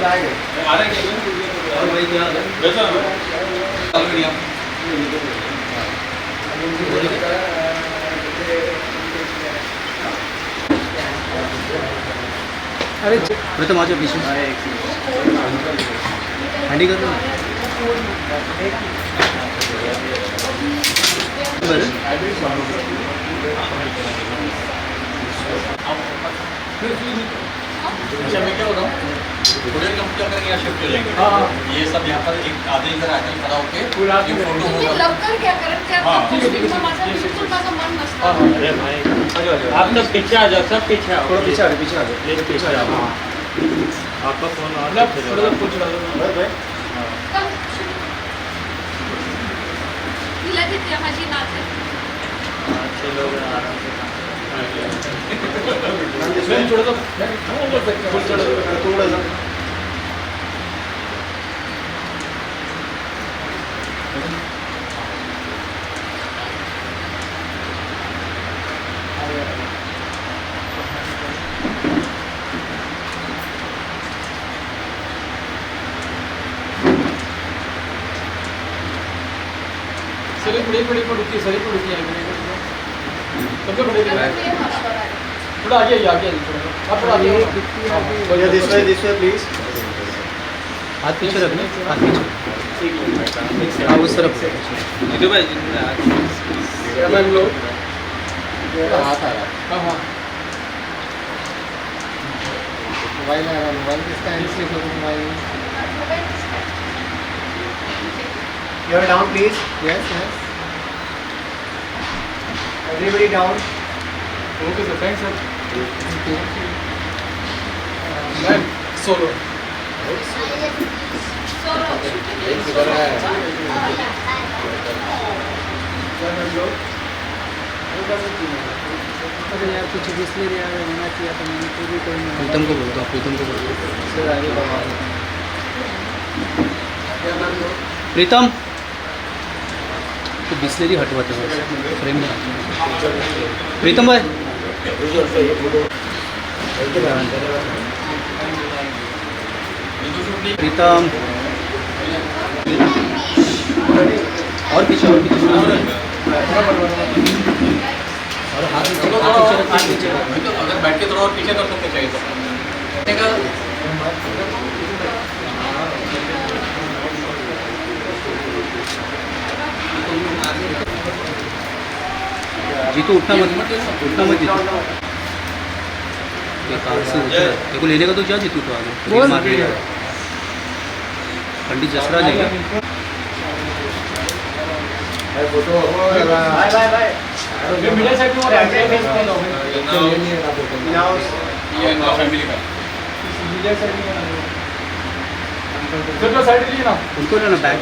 आ रहा है क्या? और भाई क्या वैसा ऑलरेडी आप अरे प्रथम आ जाओ पीछे हैंडी कर लो अच्छा मैं क्या बताऊँ कुरियर कंपनी क्या करेंगे यहाँ शिफ्ट हो जाएंगे ये सब यहाँ पर एक आधे इधर आइटम खड़ा होके ये फोटो होगा लवकर क्या करत ते आता पोस्टिंगचा माझा बिलकुल माझं मन नसतं अरे भाई आप सब पीछे आ जाओ सब पीछे आओ थोड़ा पीछे आ जाओ ये पीछे आओ आपका फोन आ थोड़ा कुछ तिला घेते माझी नाच आहे चलो आराम से थोड़ा सा सरी पड़ी पड़ती सबसे बड़ी थोड़ा आगे आप थोड़ा आगे दिस वे प्लीज हाथ पीछे रखना हाथ पीछे हाँ उस तरफ इधर भाई कैमरा लो हाथ आ रहा हाँ मोबाइल किसका हैंड से mobile You are down, please. Yes. Everybody down. Okay sir thanks sir ma'am solo अरे यार कुछ बिस्लरी यार होना चाहिए तो मैंने पूरी कोई नहीं प्रीतम को बोलता प्रीतम को बोलता सर आगे बढ़ा प्रीतम तो बिस्लरी हटवाते हैं फ्रेम में प्रीतम भाई प्रीतम और पीछे और हाथ पीछे अगर बैठ के थोड़ा और पीछे कर सकते चाहिए तो जीतू उठना मत जीतू कार से तेरे को लेने का तो जा जीतू तो आगे मार लेगा पंडित जसरा लेगा ये मिडिल साइड में और फैमिली का मिडिल साइड में सर साइड लीजिए ना उनको लेना बैग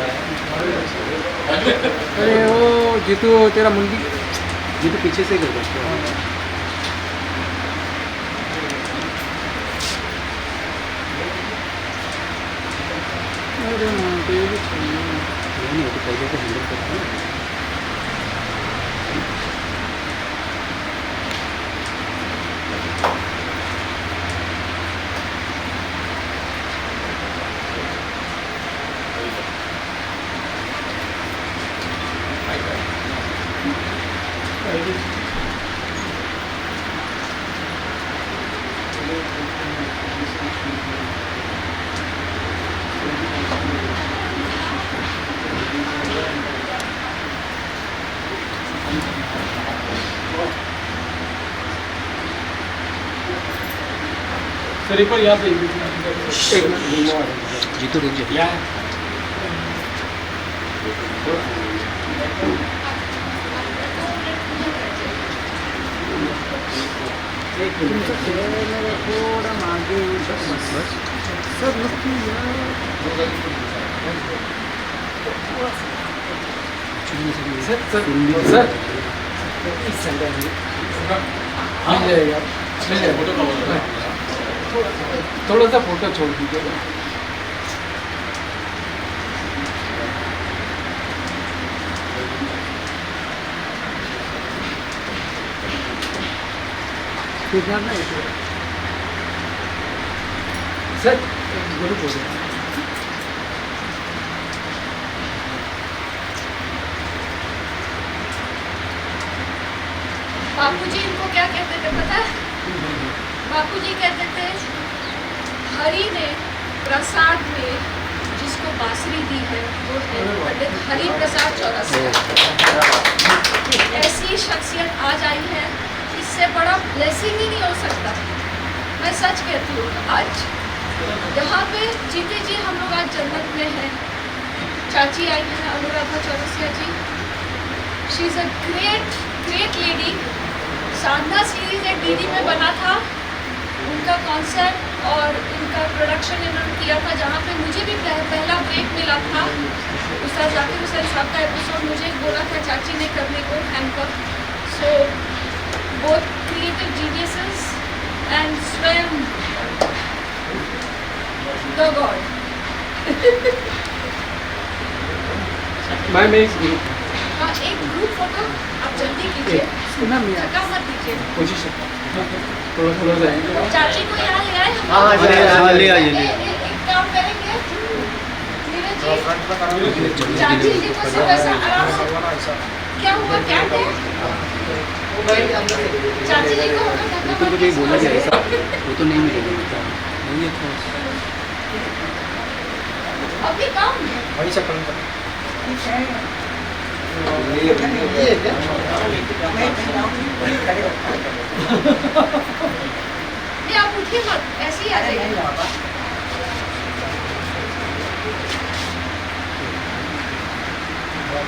अरे वो जीतू तेरा मुंडी जीतू पीछे से कर दो अरे ये भी नहीं तो पहले तो हैंडल करते हैं सर एक बार यहाँ पे जीतू रुक जा थोड़ा मागे बस सब सर मिल जाएगा फोटो का थोड़ा सा फोटो छोड़ दीजिएगा सर गुरु बोल रहे हैं। बापूजी इनको क्या कहते थे पता है? बापूजी कहते थे हरि ने प्रसाद में जिसको बांसुरी दी है वो है पंडित हरि प्रसाद चौरसिया। ऐसी शख्सियत आज आई है, इससे बड़ा ब्लेसिंग ही नहीं हो सकता। मैं सच कहती हूँ, आज यहाँ पे जीते जी हम लोग आज जन्नत में हैं। चाची आई है Anuradha Chaurasia ji, she is a great lady. Sadhana series एक डीडी में बना था, उनका कॉन्सेप्ट और इनका प्रोडक्शन इन्होंने किया था, जहाँ पे मुझे भी पहला ब्रेक मिला था। उसका जाकिर हुसैन साहब का एपिसोड मुझे बोला था चाची ने करने को hanker. So both creative geniuses and स्वयं द गॉड। मैम एक ग्रुप हाँ, एक ग्रुप फोटो आप जल्दी कीजिए, मैम थका मत दीजिए। पोजीशन थोड़ा जाएंगे। चाची को यहाँ ले आए हम हाँ, लोग? हाँ, ले आइए, ले आइए। एक काम करेंगे नीरज जी, चाची जी को सिर्फ ऐसा आराम से क्या हुआ क्या थे? चाची जी को हमें धक्का तो मत मुझे बोला दीजिए। जाएगा वो तो नहीं मिलेगा नहीं है थोड़ा अभी काम ये आप उठिए मत, ऐसे ही आ जाइए।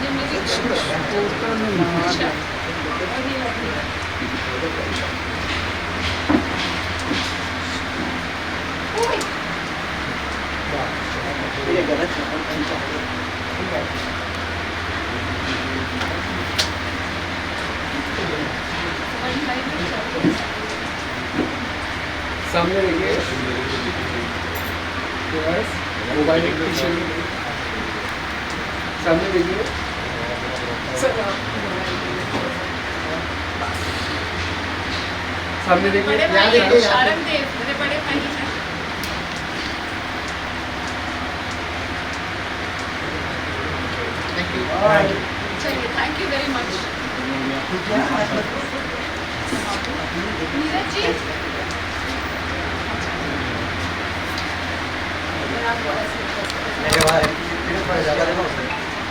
ये मेरी अच्छा। ओए, सामने देखिए मोबाइल एक पीछे सामने देखिए सामने देखिए बड़े यहाँ भाई हैं, देखिए शारंग देव मेरे बड़े भाई हैं। चलिए, thank you very much. Neeraj ji,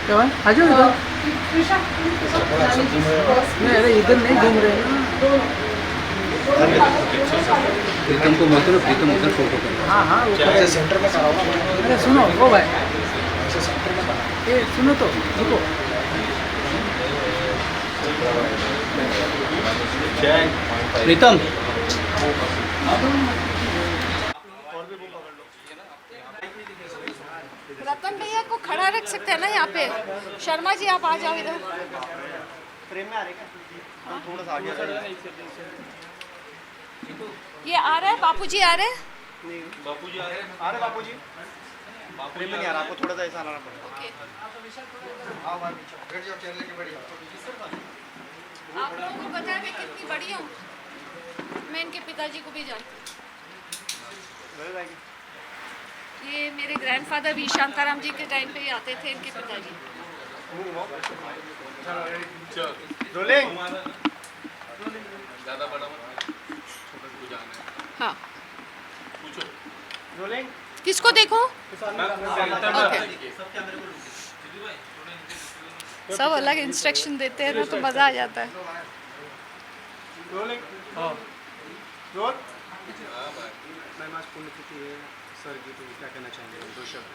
क्या आ जाओ इधर नहीं अरे इधर नहीं घूम रहे हैं प्रीतम को बोलते ना प्रीतम उधर फोटो कर हाँ हाँ सेंटर में खड़ा होगा। अरे सुनो ओ भाई ए सुनो तो रुको प्रीतम रतन भैया को खड़ा रख सकते हैं ना यहाँ पे? शर्मा जी आप आ जाओ इधर। थोड़ा सा आगे ये आ रहा है, बापूजी आ रहे हैं। बापूजी आ रहे हैं। अरे बापूजी फ्रेम में नहीं आ रहा, आपको थोड़ा सा ऐसा लाना पड़ेगा। ओके, हाँ हमारे पीछे बैठ जाओ, चेयर लेके बैठ जाओ। आप लोगों को पता है मैं कितनी बड़ी हूँ? मैं इनके पिताजी को भी जानती हूँ। ये मेरे ग्रैंडफादर वी शांताराम जी के टाइम पे ही आते थे, इनके पिताजी। रोलिंग ज़्यादा बड़ा मत छोटा जाना है। हाँ, पूछो। रोलिंग किसको देखो? सब अलग इंस्ट्रक्शन देते हैं ना, तो मज़ा आ जाता है। रोलिंग हाँ रोल। मैम आज पुण्यतिथि है सर जी तो क्या कहना चाहेंगे दो शब्द?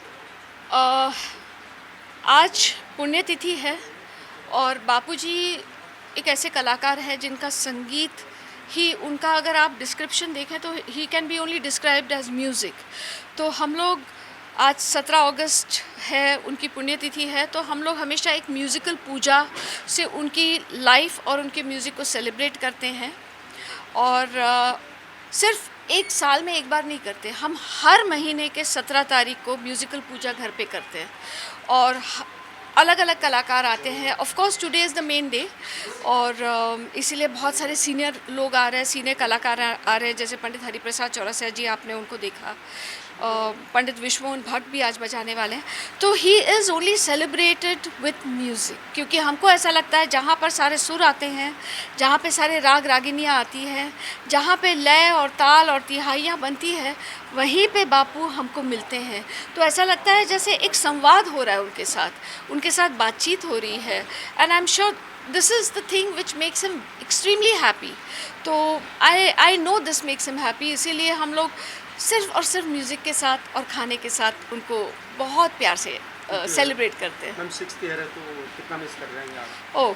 आज पुण्यतिथि है और बापूजी एक ऐसे कलाकार हैं जिनका संगीत ही उनका, अगर आप डिस्क्रिप्शन देखें तो he can be only described as music. तो हम लोग आज 17 अगस्त है, उनकी पुण्यतिथि है, तो हम लोग हमेशा एक म्यूज़िकल पूजा से उनकी लाइफ और उनके म्यूज़िक को सेलिब्रेट करते हैं। और सिर्फ एक साल में एक बार नहीं करते, हम हर महीने के 17 तारीख को म्यूज़िकल पूजा घर पे करते हैं। और अलग अलग कलाकार आते हैं। Of course today is the main day और इसीलिए बहुत सारे सीनियर लोग आ रहे हैं, सीनियर कलाकार आ रहे हैं, जैसे पंडित हरिप्रसाद चौरसिया जी, आपने उनको देखा। पंडित विश्वमोहन भट्ट भी आज बजाने वाले हैं। तो he is only celebrated with music, क्योंकि हमको ऐसा लगता है जहाँ पर सारे सुर आते हैं, जहाँ पे सारे राग रागिनियाँ आती हैं, जहाँ पे लय और ताल और तिहाइयाँ बनती है, वहीं पे बापू हमको मिलते हैं। तो ऐसा लगता है जैसे एक संवाद हो रहा है उनके साथ बातचीत हो रही है। And I am sure this is the thing which makes him extremely happy. तो I know this makes him happy, इसीलिए हम लोग सिर्फ और सिर्फ म्यूज़िक के साथ और खाने के साथ उनको बहुत प्यार से सेलिब्रेट करते हैं। मैम 6th ईयर है तो कितना मिस कर रहे हैं आप? ओह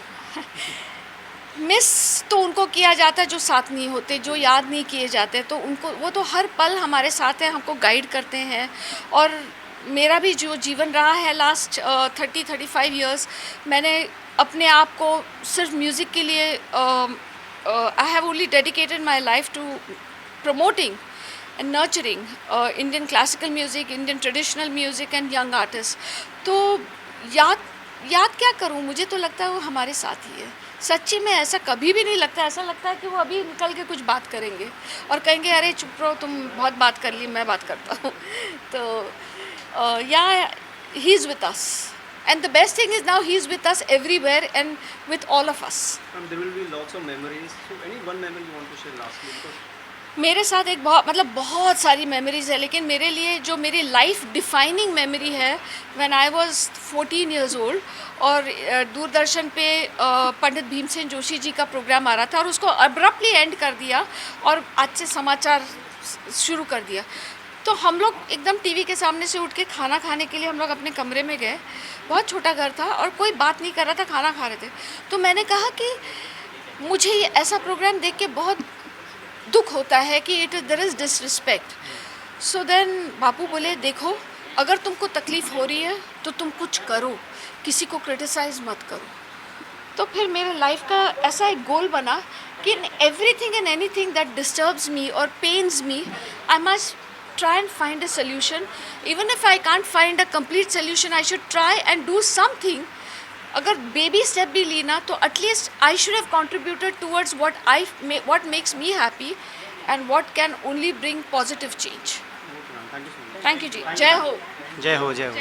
मिस तो उनको किया जाता है जो साथ नहीं होते, जो याद नहीं किए जाते, तो उनको वो तो हर पल हमारे साथ हैं, हमको गाइड करते हैं। और मेरा भी जो जीवन रहा है लास्ट 30-35 इयर्स, मैंने अपने आप को सिर्फ म्यूज़िक के लिए I have only dedicated my life to promoting and nurturing Indian classical music, Indian traditional music and young artists. तो याद क्या करूँ, मुझे तो लगता है वो हमारे साथ ही है। सच्ची में ऐसा कभी भी नहीं लगता, ऐसा लगता है कि वो अभी निकल के कुछ बात करेंगे और कहेंगे अरे चुप रहो, तुम बहुत बात कर ली, मैं बात करता हूँ। तो या he is with us and the best thing is now he is with us everywhere and with all of us. There will be lots of memories. So any one memory you want to share lastly? Because मेरे साथ एक बहुत सारी memories है, लेकिन मेरे लिए जो मेरी लाइफ डिफाइनिंग मेमोरी है, when I was 14 years old और दूरदर्शन पे पंडित भीमसेन जोशी जी का प्रोग्राम आ रहा था और उसको अब्रप्टली एंड कर दिया और आज से समाचार शुरू कर दिया। तो हम लोग एकदम टीवी के सामने से उठ के खाना खाने के लिए हम लोग अपने कमरे में गए। बहुत छोटा घर था और कोई बात नहीं कर रहा था, खाना खा रहे थे। तो मैंने कहा कि मुझे ये ऐसा प्रोग्राम देख के बहुत दुख होता है कि there is disrespect. So then Bapu बोले देखो, अगर तुमको तकलीफ़ हो रही है तो तुम कुछ करो, किसी को क्रिटिसाइज़ मत करो। तो फिर मेरे लाइफ का ऐसा एक गोल बना कि in everything and anything that disturbs me और pains me, I must try and find a solution. Even if I can't find a complete solution, I should try and do something. अगर baby step भी ली ना, तो at least I should have contributed towards what makes me happy and what can only bring positive change. Thank you ji. जय हो। जय हो, जय हो।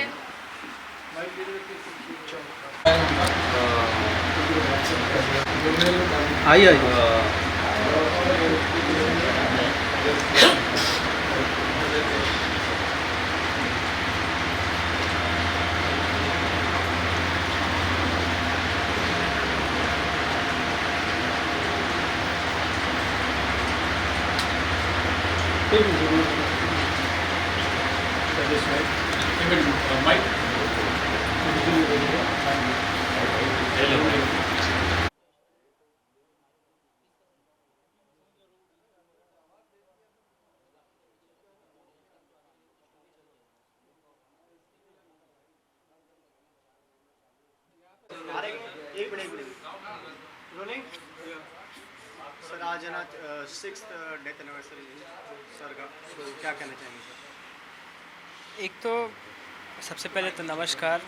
आइए रोलिंग सर, आज है ना 6th डेथ एनिवर्सरी सर का, तो क्या कहना चाहेंगे सर? एक तो सबसे पहले तो नमस्कार।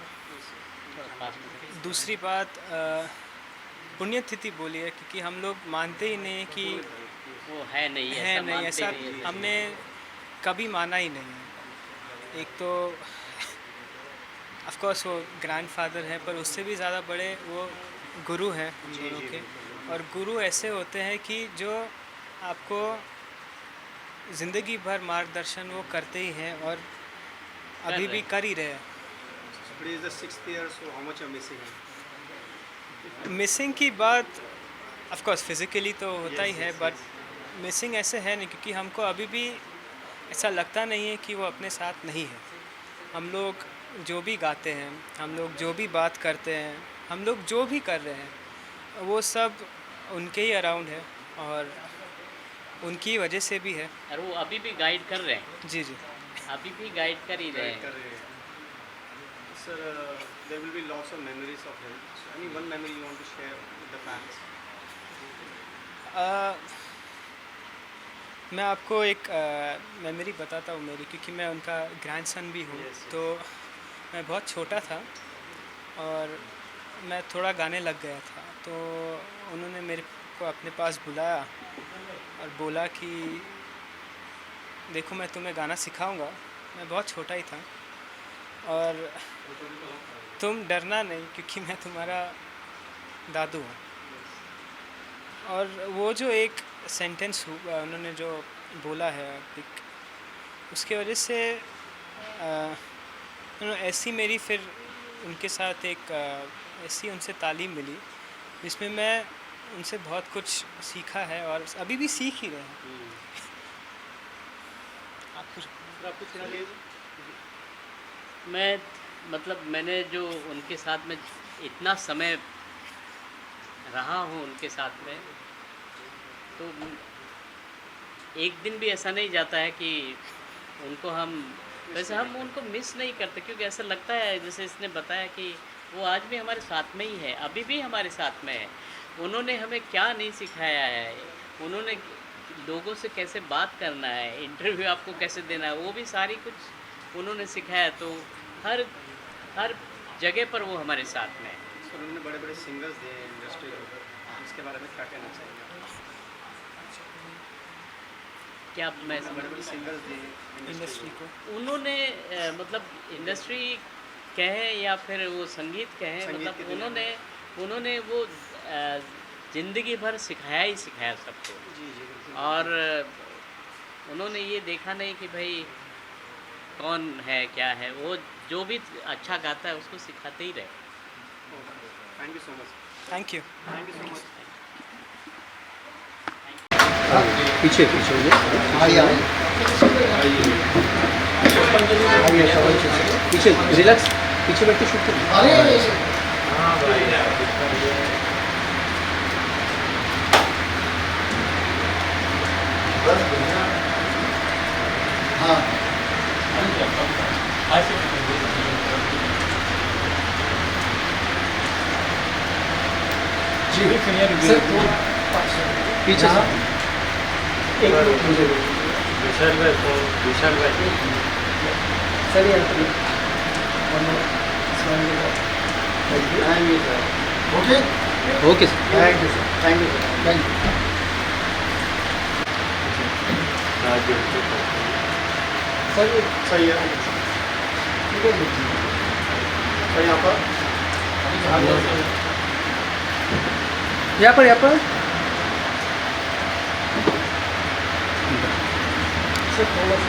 दूसरी बात, पुण्यतिथि बोलिए, क्योंकि हम लोग मानते ही नहीं कि वो है नहीं ऐसा हमने कभी माना ही नहीं है। एक तो ऑफ कोर्स वो ग्रैंडफादर है, पर उससे भी ज़्यादा बड़े वो गुरु हैं हम दोनों के। और गुरु ऐसे होते हैं कि जो आपको ज़िंदगी भर मार्गदर्शन वो करते ही हैं और अभी भी कर ही रहे हैं। मिसिंग की बात ऑफ कोर्स फिज़िकली तो होता ही है, बट मिसिंग ऐसे है नहीं, क्योंकि हमको अभी भी ऐसा लगता नहीं है कि वो अपने साथ नहीं है। हम लोग जो भी गाते हैं, हम लोग जो भी बात करते हैं, हम लोग जो भी कर रहे हैं, वो सब उनके ही अराउंड है और उनकी वजह से भी है। और वो अभी भी गाइड कर रहे हैं। जी जी, अभी भी गाइड कर ही रहे हैं। Sir, there will be lots of memories of him. So any one memory you want to share with the fans? मैं आपको एक मेमोरी बताता हूँ मेरी, क्योंकि मैं उनका ग्रैंडसन भी हूँ। तो मैं बहुत छोटा था और मैं थोड़ा गाने लग गया था, तो उन्होंने मेरे को अपने पास बुलाया और बोला कि देखो मैं तुम्हें गाना सिखाऊंगा। मैं बहुत छोटा ही था और तुम डरना नहीं क्योंकि मैं तुम्हारा दादू हूँ। और वो जो एक सेंटेंस हुआ उन्होंने जो बोला है उसके वजह से ऐसी मेरी फिर उनके साथ एक ऐसी उनसे तालीम मिली जिसमें मैं उनसे बहुत कुछ सीखा है और अभी भी सीख ही रहे हैं। आप कुछ मैं मतलब मैंने जो उनके साथ में इतना समय रहा हूँ उनके साथ में, तो एक दिन भी ऐसा नहीं जाता है कि उनको हम वैसे हम उनको मिस नहीं करते, क्योंकि ऐसा लगता है जैसे इसने बताया कि वो आज भी हमारे साथ में ही है, अभी भी हमारे साथ में है। उन्होंने हमें क्या नहीं सिखाया है, उन्होंने लोगों से कैसे बात करना है, इंटरव्यू आपको कैसे देना है, वो भी सारी कुछ उन्होंने सिखाया। तो हर जगह पर वो हमारे साथ में है। सर उन्होंने बड़े बड़े सिंगर्स दिए हैं इंडस्ट्री को, इसके बारे में क्या कहना चाहेंगे? क्या मैं बड़े बड़े सिंगर्स दिए इंडस्ट्री को उन्होंने मतलब इंडस्ट्री कहें या फिर वो संगीत कहें, मतलब उन्होंने वो ज़िंदगी भर सिखाया ही सिखाया सबको। जी जी बिल्कुल। और उन्होंने ये देखा नहीं कि भाई कौन है क्या है, वो जो भी अच्छा गाता है उसको सिखाते ही रहे। Thank you so much. Thank you. Thank you so much. पीछे पीछे पीछे रिलैक्स, पीछे बैठ के शूट करो। पीछे एक मिनट मुझे विशाल भाई sir okay okay sir, thank you sir, thank you sir, thank you sir. सही है सर, यहाँ पर सर थोड़ा सा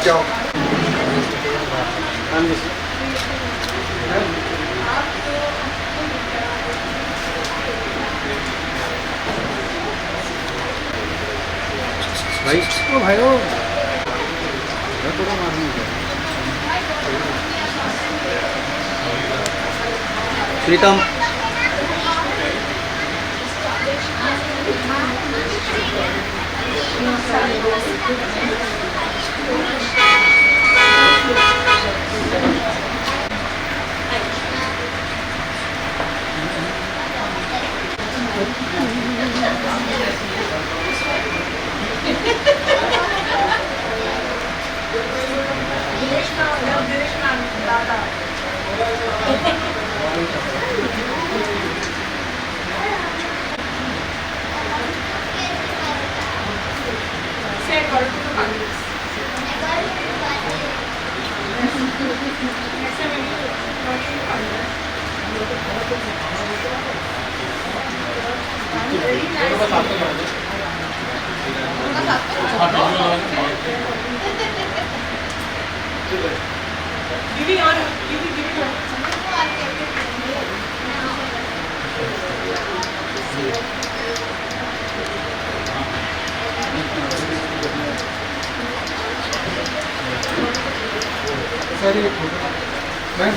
जाओ। भाई ओ भाई ओ थोड़ा मारने प्रीतम सर ये मैम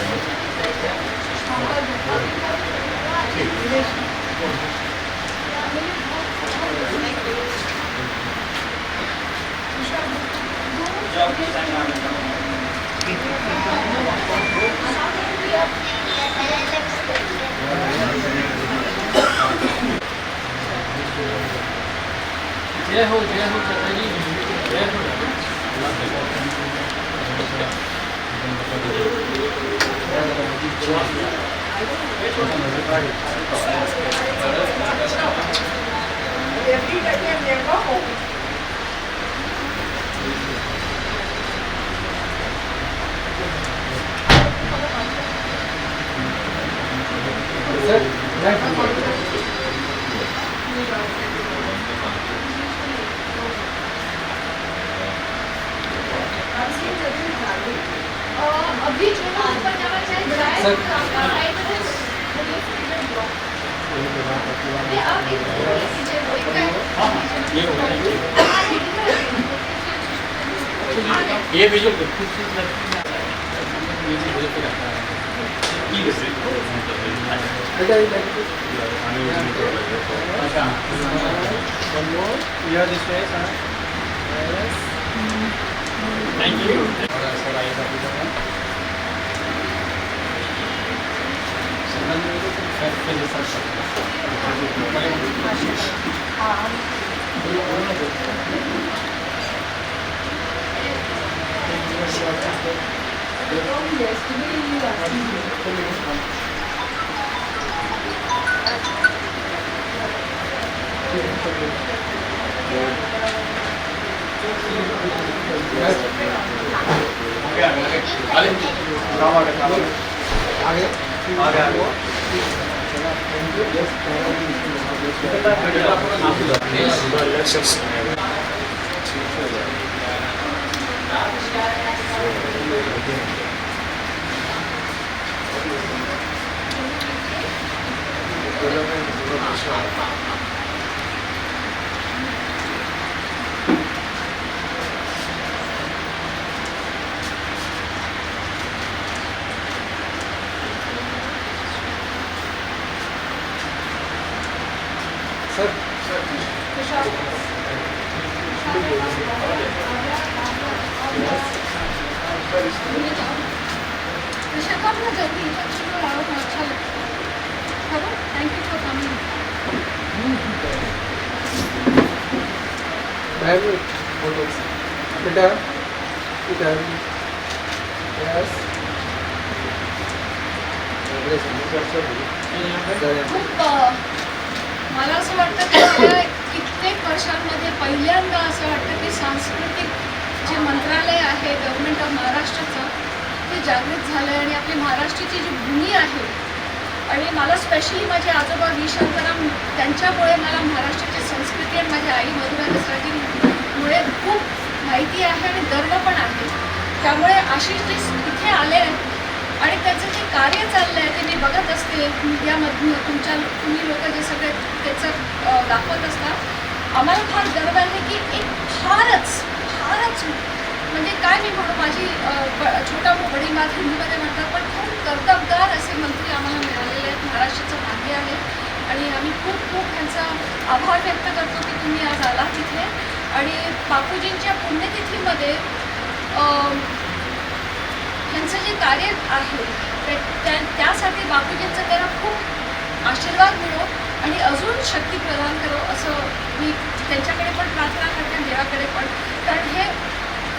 जय हो चाचा जी, जय हो। सर मैम अभी जो लोग ऊपर जाना चाहे जाए, सर। तो आपका right है, बोलिए, freedom block। नहीं, आप एक बोलिए, कीजिए, वो एक है। ये हो गया। हाँ, ठीक है। ये विजुअल बेटा ये this way sir thank you. आगे ऋषभ आप ना जल्दी इंजेक्शन लगाओ तो अच्छा लगता है। Hello, thank you for coming. Ma'am photo बेटा इधर यस खूप मला असं वाटतं की गेल्या कित्येक वर्षांमध्ये पहिल्यांदा असं वाटतं की सांस्कृतिक जे मंत्रालय आहे गव्हर्नमेंट ऑफ महाराष्ट्राचं ते जागृत झालं आहे आणि आपली महाराष्ट्राची जी भूमी आहे आणि मला स्पेशली माझे आजोबा व्ही शांताराम त्यांच्यामुळे मला महाराष्ट्राची संस्कृती आणि माझ्या आई मधुरा दसराजीमुळे खूप माहिती आहे आणि गर्व पण आहे. त्यामुळे आशिष जे इथे आले आणि त्याचं जे कार्य चाललं आहे ते मी बघत असते मीडियामधून तुम्ही लोक जे सगळे त्याचं दाखवत असतात. आम्हाला फार गर्व आहे की एक फारच म्हणजे काय मी म्हणू माझी छोटा बडी बात हिंदीमध्ये म्हणतात पण खूप कर्तबगार असे मंत्री आम्हाला मिळालेले आहेत. महाराष्ट्राचं भाग्य आहे आणि आम्ही खूप त्यांचा आभार व्यक्त करतो की तुम्ही आज आला तिथे आणि बापूजींच्या पुण्यतिथीमध्ये त्यांचं जे कार्य आहे त्यासाठी बापूजींचं त्यांना खूप आशीर्वाद मिळो आणि अजून शक्ती प्रदान करो असं मी त्यांच्याकडे पण प्रार्थना करते आणि देवाकडे पण. कारण हे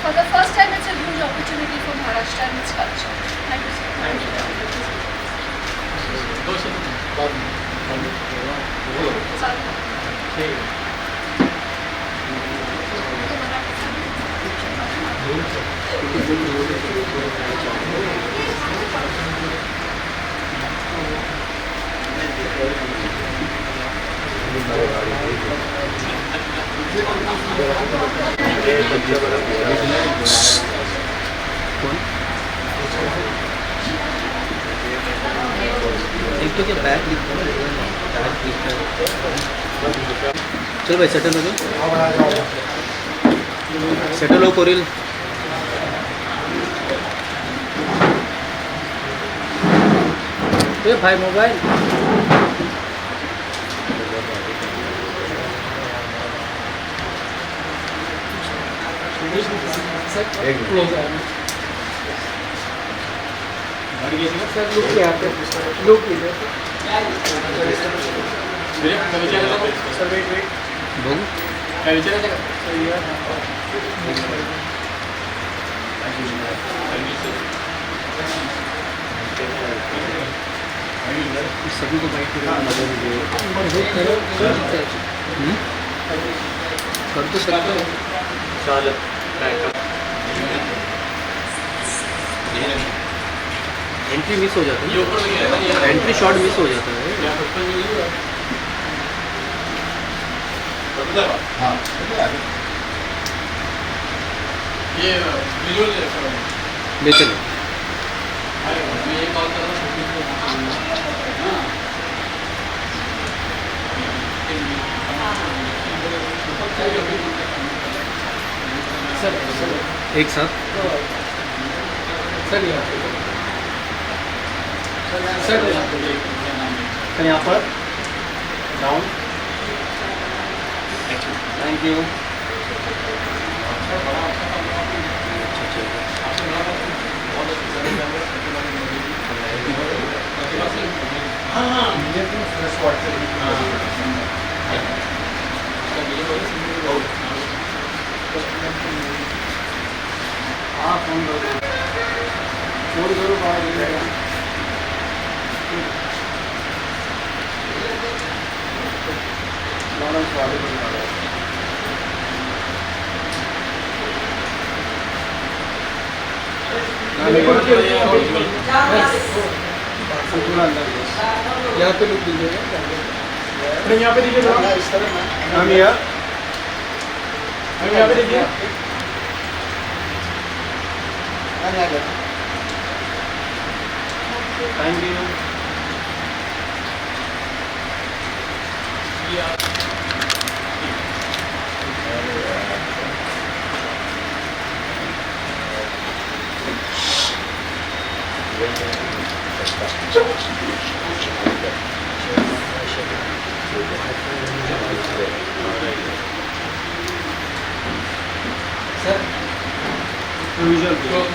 for the first time it's a huge opportunity for Maharashtra and its culture. Thank you कोण तो क्या बैक लिख चल भाई सेटल हो जाओ सेटल हो कोरिल ए भाई मोबाइल बघू काय विचारायचं का? सभी को बाइक कर तो सकते एंट्री मिस हो जाता ये ऊपर लगी है ना, ये है एंट्री शॉट मिस हो जाता है या ऊपर लगी है। हाँ ये विजुअल ले चलो मैं ये कॉल कर रहा हूँ एक साथ सर यहाँ पर डाउन थैंक यू हाँ फोन करो बाहर लॉरेंस वाले यहाँ पे लुक दीजिएगा यहाँ पे दीजिए हम यहाँ पे दीजिए थैंक यू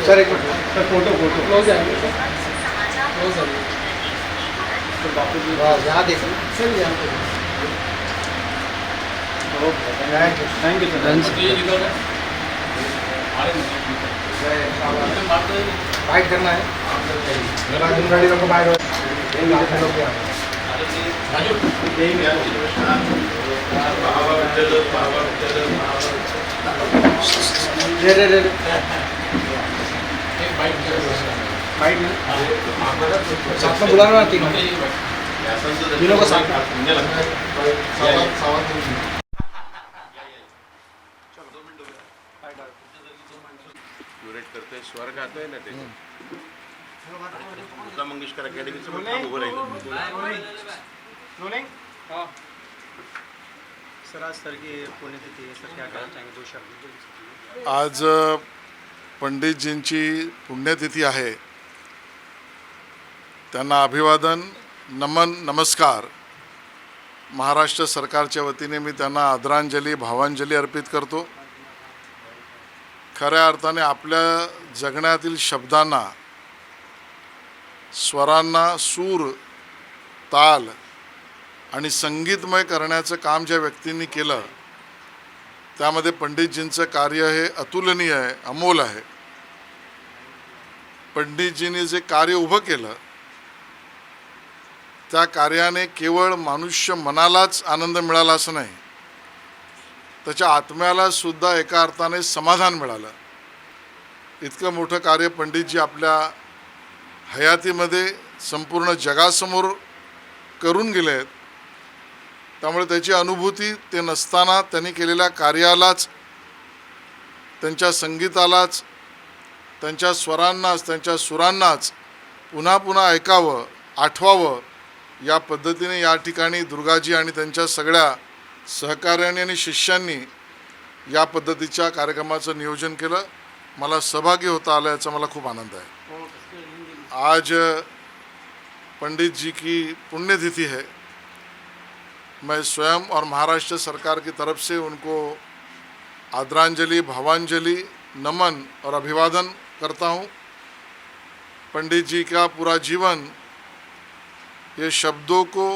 सर एक मिनट सर फोटो क्लोज आएंगे सर क्लोज आएंगे तो बापू जी यहाँ देखो सर यहाँ पे थैंक यू सर बाइट करना है गाड़ी लोग को बाइट बाइट साथ में बुलाना तीनों तीनों को साथ क्युरेट करतोय स्वर गातोय ना ते लता मंगेशकर अकॅडमीचं पण काम उभं राहिलं सर आज सर की पुण्यतिथि है सर क्या कहना चाहेंगे दो शब्द आज पंडितजींची पुण्यतिथी आहे. त्यांना अभिवादन नमन नमस्कार महाराष्ट्र सरकारच्या वतीने मी त्यांना आदरांजली भावांजली अर्पित करतो. खऱ्या अर्थाने आपल्या जगण्यातील शब्दांना स्वरांना सूर ताल आणि संगीतमय करण्याचं काम ज्या व्यक्तींनी केलं त्यामध्ये पंडितजींचं कार्य हे अतुलनीय आहे अमोल आहे. पंडितजींनी जे कार्य उभं केलं त्या कार्याने केवळ मनुष्य मनालाच आनंद मिळाला असं नाही त्याच्या आत्म्याला सुद्धा एका अर्थाने समाधान मिळालं. इतकं मोठं कार्य पंडितजी आपल्या हयातीमध्ये संपूर्ण जगासमोर करून गेले आहेत. त्यामुळे त्याची अनुभूती ते नसताना त्यांनी केलेल्या कार्यालाच त्यांच्या संगीतालाच त्यांच्या स्वरांनाच त्यांच्या सुरांनाच पुन्हा पुन्हा ऐकावं आठवावं या पद्धतीने या ठिकाणी दुर्गाजी आणि त्यांच्या सगळ्या सहकार्याने आणि शिष्यांनी या पद्धतीच्या कार्यक्रमाचं नियोजन केलं. मला सहभागी होता आला याचा मला खूप आनंद आहे. आज पंडित जी की पुण्यतिथि है. मैं स्वयं और महाराष्ट्र सरकार की तरफ से उनको आदरांजलि, भावांजलि, नमन और अभिवादन करता हूँ. पंडित जी का पूरा जीवन ये शब्दों को,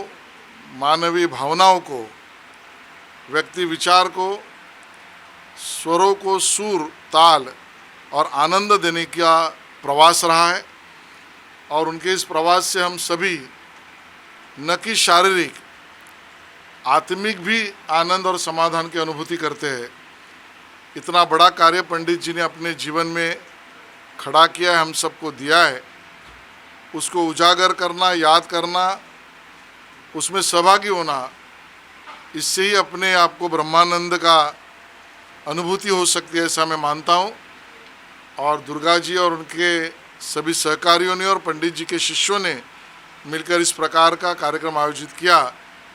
मानवीय भावनाओं को, व्यक्ति विचार को, स्वरों को सुर, ताल और आनंद देने का प्रवास रहा है. और उनके इस प्रवास से हम सभी न कि शारीरिक, आत्मिक भी आनंद और समाधान की अनुभूति करते हैं. इतना बड़ा कार्य पंडित जी ने अपने जीवन में खड़ा किया है, हम सबको दिया है. उसको उजागर करना, याद करना, उसमें सहभागी होना, इससे ही अपने आप को ब्रह्मानंद का अनुभूति हो सकती है, ऐसा मैं मानता हूँ. और दुर्गा जी और उनके सभी सहकारियों ने और पंडित जी के शिष्यों ने मिलकर इस प्रकार का कार्यक्रम आयोजित किया,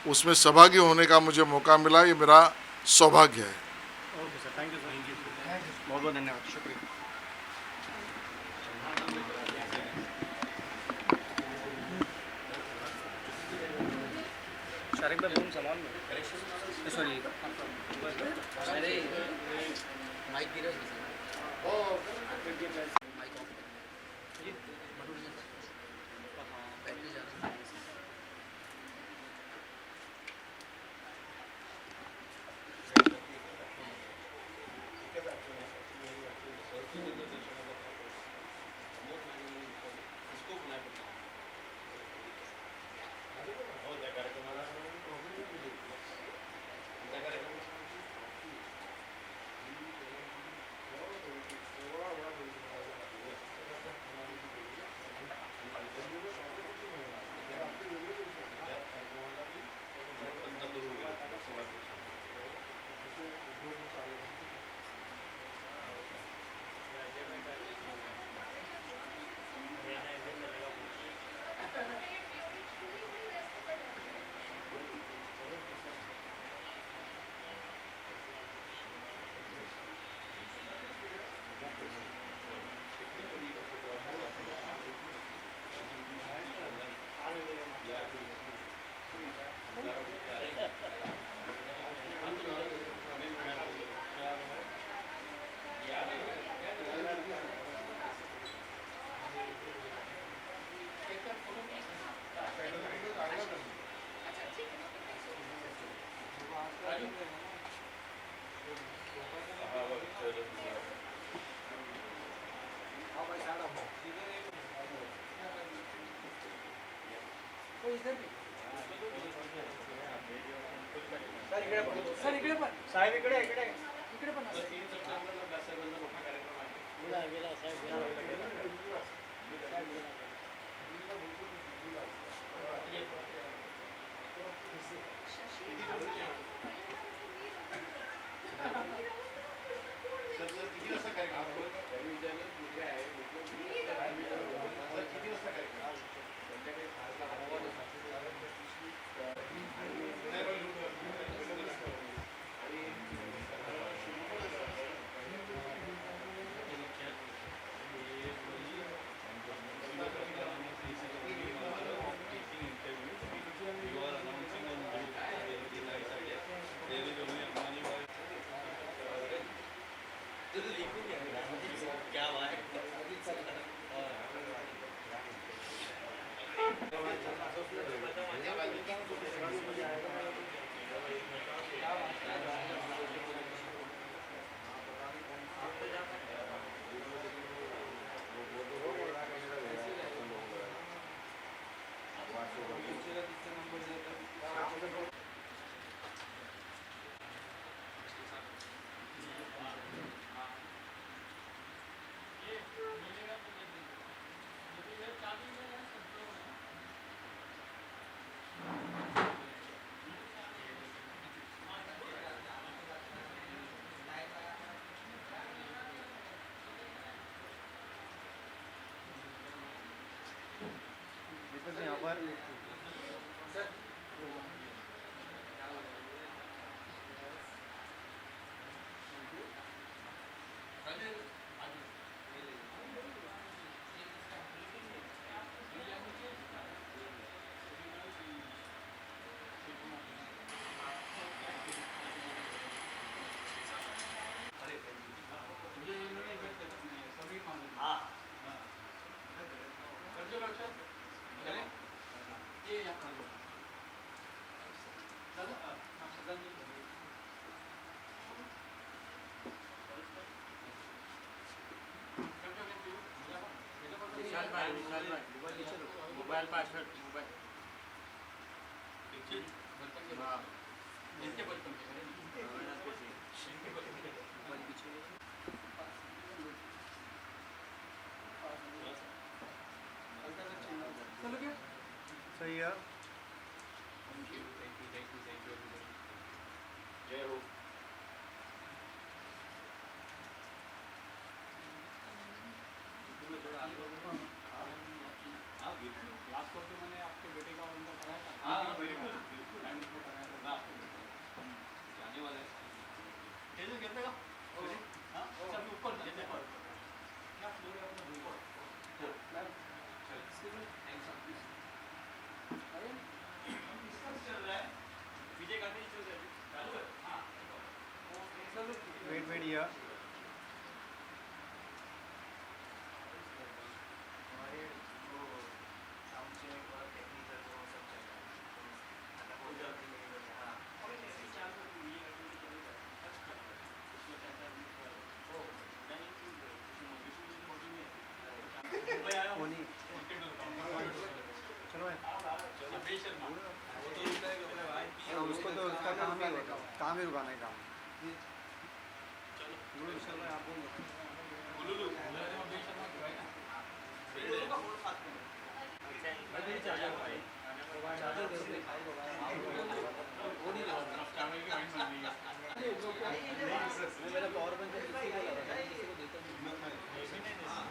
उसमें सहभागी होने का मुझे मौका मिला. ये मेरा सौभाग्य है. Okay sir, thank you sir. बहुत बहुत धन्यवाद, शुक्रिया. शारिक भाई फोन संभाल लो. सॉरी, साहेब इकडे पण यहाँ पर मोबाइल पासवर्ड मोबाइल इनके बचपन सही है। जय हो। क्लास को तो मैंने आपके बेटे का उनका कराया था। हाँ बिल्कुल बिल्कुल टाइम को कराया था जाने वाले कैसे गिरने का हाँ सब ऊपर नीचे पर क्या फ्लोर है अपना ऊपर अरे डिस्कस चल रहा है विजय गांधी चल रहा है चालू है हाँ वेट हियर। उसको तो उसका काम ही रुकाना है काम। मेरा पावर बैंक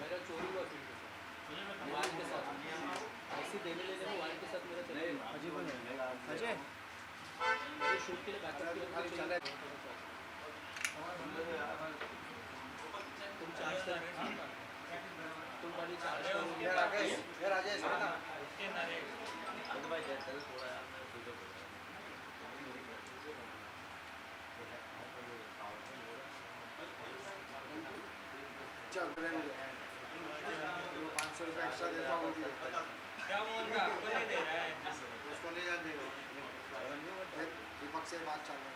मेरा चोरी हुआ मोबाइल के साथ ऐसे देने लेने में मोबाइल के साथ मेरा चला अजीब अजय मेरे शूट के लिए बैकअप के लिए चल रहा है। तुम चार्ज कर तुम वाली चार्ज करोगे राजेश चल 500 रुपये एक्स्ट्रा देता हूँ क्या बोल रहा है आपको नहीं दे रहा है उसको ले जा देगा। दीपक से बात चल रही है।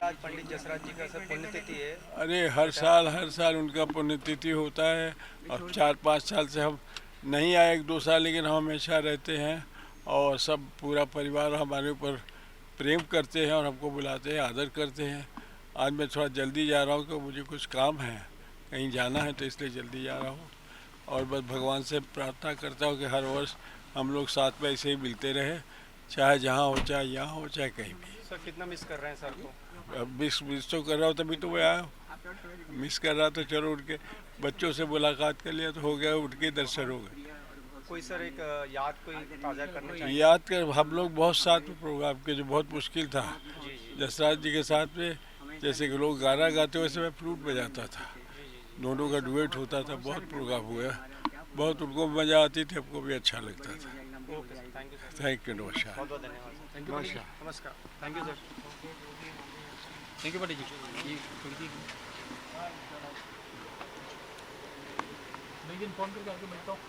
आज पंडित जसराज जी का सब पुण्यतिथि है। अरे हर साल उनका पुण्यतिथि होता है और 4-5 साल से हम नहीं आए 1-2 साल लेकिन हम हमेशा रहते हैं और सब पूरा परिवार हमारे ऊपर प्रेम करते हैं और हमको बुलाते हैं आदर करते हैं। आज मैं थोड़ा जल्दी जा रहा हूँ क्योंकि मुझे कुछ काम है कहीं जाना है तो इसलिए जल्दी जा रहा हूँ और बस भगवान से प्रार्थना करता हूँ कि हर वर्ष हम लोग साथ में ऐसे ही मिलते रहे चाहे जहाँ हो चाहे यहाँ हो चाहे कहीं भी। सर कितना मिस कर रहे हैं सर को? अब मिस तो कर रहा हूँ तभी तो मैं आया हूँ। मिस कर रहा तो चलो उठ के बच्चों से मुलाकात कर लिया तो हो गया उठ के दर्शन हो गए। कोई सर एक याद कोई ताज़ा करना चाहिए? याद कर हम लोग बहुत साथ में प्रोग्राम किए जो बहुत मुश्किल था जसराज जी के साथ में जैसे कि लोग गाना गाते वैसे मैं फ्लूट बजाता था दोनों का डुएट होता था बहुत प्रोग्राम हुआ बहुत उनको मज़ा आती थी हमको भी अच्छा लगता था। थैंक यू नमस्कार। बहुत बहुत धन्यवाद। थैंक यू नमस्कार। Thank you sir. Thank you Pandit ji. मैं दिन फोन करके आके मिलता हूँ।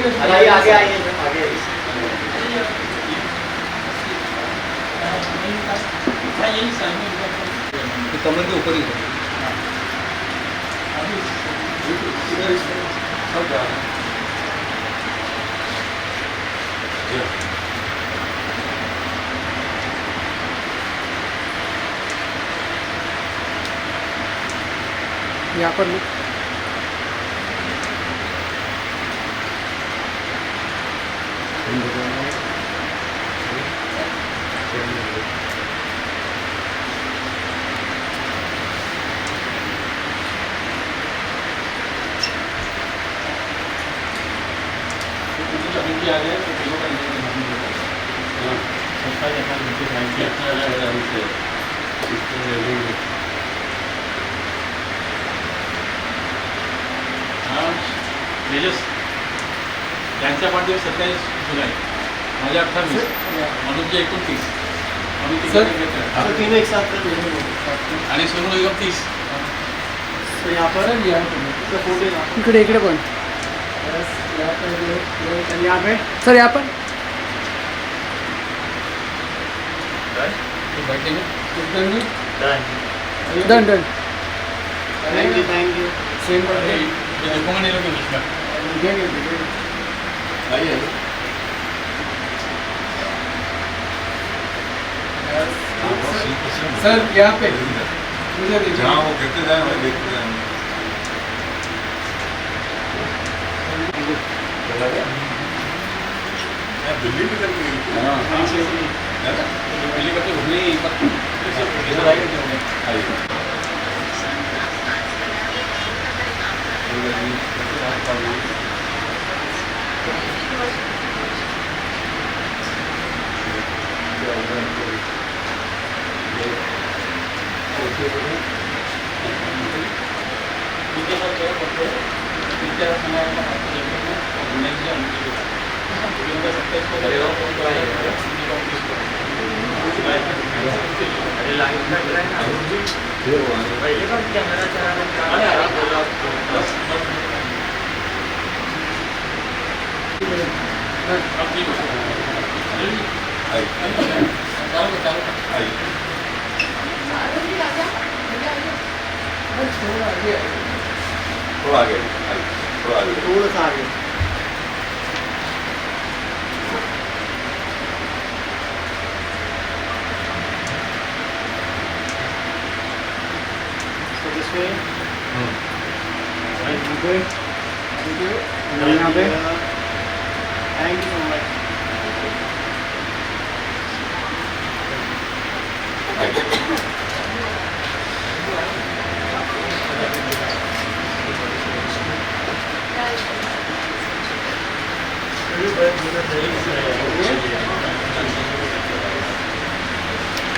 आइए आगे आइए आगे आइए। कमर के ऊपर ही यहाँ पर त्यांच्या पाठीवर 27 जुलै, माझ्या 28, अनुजचे 29, तीनों एक साथ आणि सोनू निगम 30. तो यहाँ पर इसका फोटो यहाँ इकडे इकडे पण यहाँ पे सर यहाँ पर बैठेंगे done done thank you same ये देखूंगा नहीं लोग बीच में आइए सर यहाँ पे मुझे जहाँ वो कहते जाए वहीं देखते जाए। दिल्ली भी करके गई। दिल्ली का तो घूमने ही आइए। थोड़ा आगे थोड़ा आगे थोड़ा सा आगे So this way. Right, यहाँ पे thank you so much. Right.